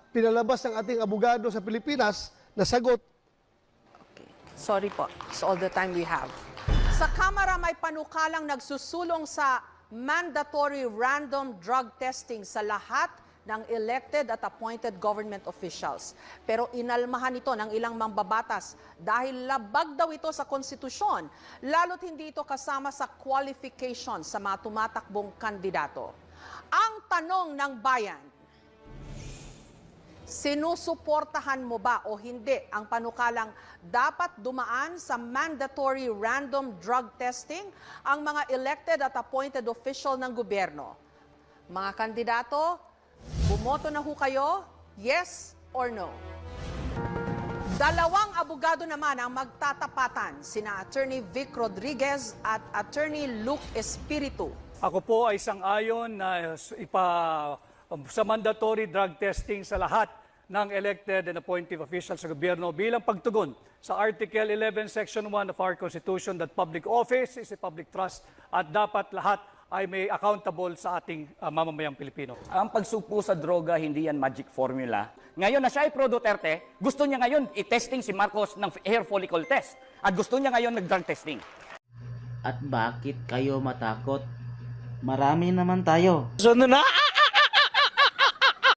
pinalabas ng ating abogado sa Pilipinas na sagot. Okay. Sorry po. It's all the time we have. Sa Kamara may panukalang nagsusulong sa mandatory random drug testing sa lahat ng elected at appointed government officials. Pero inalmahan ito ng ilang mambabatas dahil labag daw ito sa konstitusyon, lalo't hindi ito kasama sa qualification sa mga tumatakbong kandidato. Ang tanong ng bayan, sinusuportahan mo ba o hindi ang panukalang dapat dumaan sa mandatory random drug testing ang mga elected at appointed official ng gobyerno? Mga kandidato, bumoto na ho kayo, yes or no? Dalawang abogado naman ang magtatapatan, sina Attorney Vic Rodriguez at Attorney Luke Espiritu. Ako po ay sang-ayon na sa mandatory drug testing sa lahat ng elected and appointed officials sa gobyerno bilang pagtugon sa Article 11, Section 1 of our Constitution that public office is a public trust at dapat lahat ay may accountable sa ating mamamayang Pilipino. Ang pagsugpo sa droga, hindi yan magic formula. Ngayon na siya ay pro-Duterte, gusto niya ngayon i-testing si Marcos ng hair follicle test. At gusto niya ngayon nag-drug testing. At bakit kayo matakot? Marami naman tayo. So na